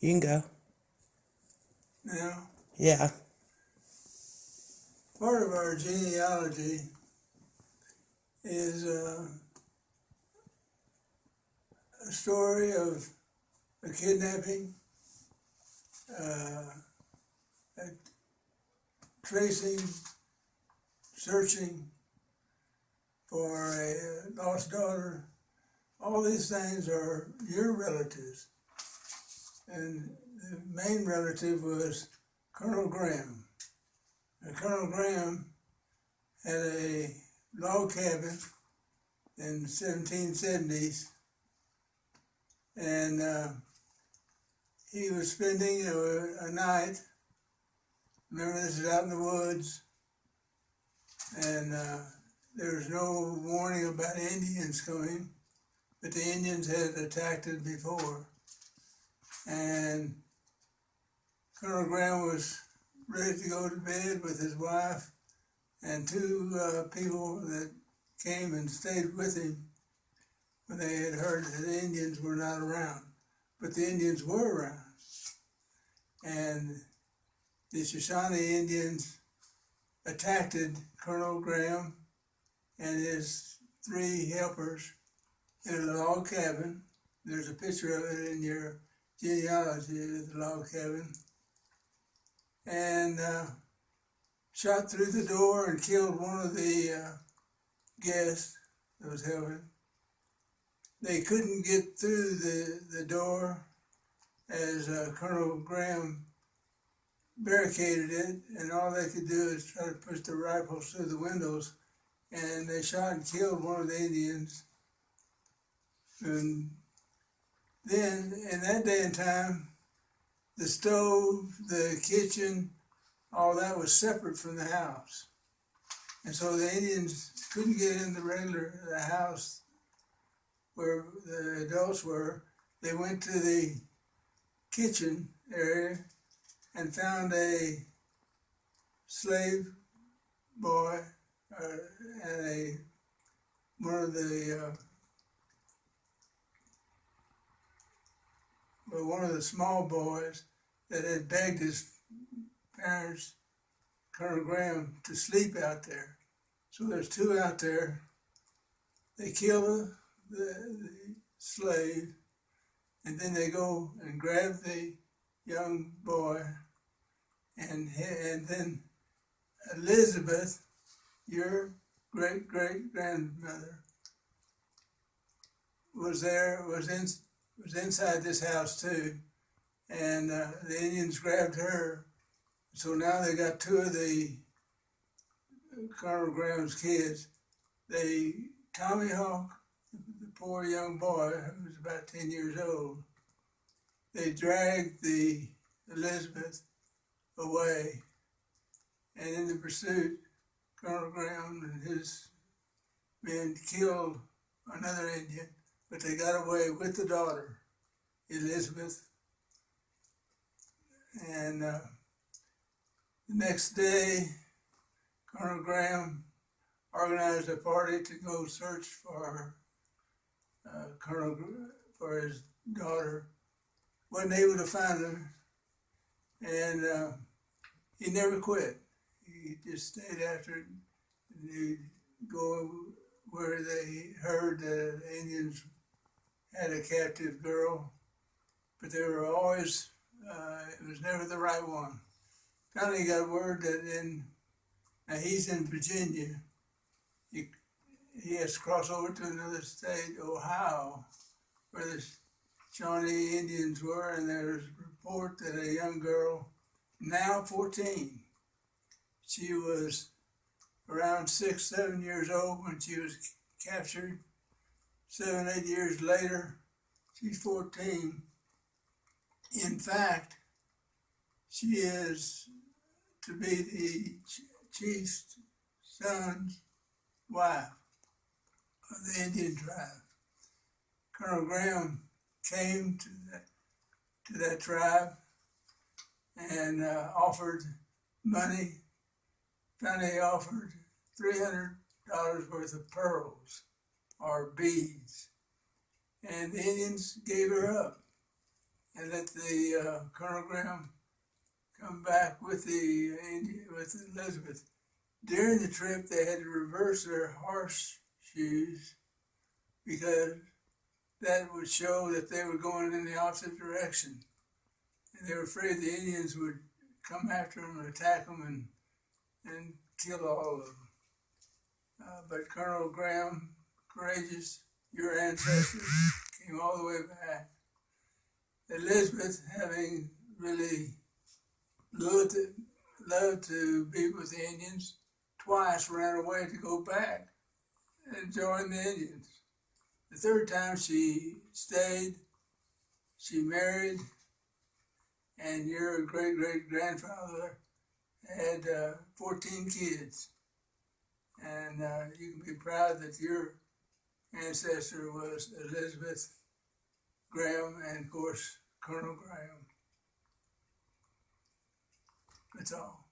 You can go. Now, Yeah. part of our genealogy is a story of a kidnapping, uh, a tracing, searching for a lost daughter. All these things are your relatives. And the main relative was Colonel Graham. And Colonel Graham had a log cabin in the 1770s, and he was spending a night. Remember, this is out in the woods, and there was no warning about Indians coming, but the Indians had attacked it before. And Colonel Graham was ready to go to bed with his wife and two people that came and stayed with him when they had heard that the Indians were not around. But the Indians were around. And the Shoshone Indians attacked Colonel Graham and his three helpers in a log cabin. There's a picture of it in your genealogy of the log cabin. And shot through the door and killed one of the guests that was helping. They couldn't get through the door as Colonel Graham barricaded it, and all they could do is try to push the rifles through the windows, and they shot and killed one of the Indians. And then, in that day and time, the stove, the kitchen, all that was separate from the house. And so the Indians couldn't get in the house where the adults were. They went to the kitchen area and found a slave boy and one of the small boys that had begged his parents, Colonel Graham, to sleep out there. So there's two out there. They kill the slave, and then they go and grab the young boy, and then Elizabeth, your great-great-grandmother, was inside this house too, and the Indians grabbed her. So now they got two of the Colonel Graham's kids. They tomahawk the poor young boy who was about 10 years old. They dragged the Elizabeth away, and in the pursuit, Colonel Graham and his men killed another Indian, but they got away with the daughter, Elizabeth. And the next day, Colonel Graham organized a party to go search for for his daughter. Wasn't able to find her, and he never quit. He just stayed after it. He'd go where they heard that the Indians had a captive girl, but they were always, it was never the right one. Finally he got word that now he's in Virginia. He has to cross over to another state, Ohio, where the Shawnee Indians were, and there's a report that a young girl, now 14, she was around 6, 7 years old when she was captured. 7, 8 years later, she's 14. In fact, she is to be the chief's son's wife of the Indian tribe. Colonel Graham came to that tribe and offered money. Finally offered $300 worth of pearls or beads, and the Indians gave her up. and let the Colonel Graham come back with the with Elizabeth. During the trip, they had to reverse their horseshoes because that would show that they were going in the opposite direction. And they were afraid the Indians would come after them and attack them and kill all of them. But Colonel Graham, courageous, your ancestors, came all the way back. Elizabeth, having really loved to be with the Indians, twice ran away to go back and join the Indians. The third time she stayed, she married, and your great-great-grandfather had 14 kids. And you can be proud that your ancestor was Elizabeth Graham and, of course, Colonel Graham. That's all.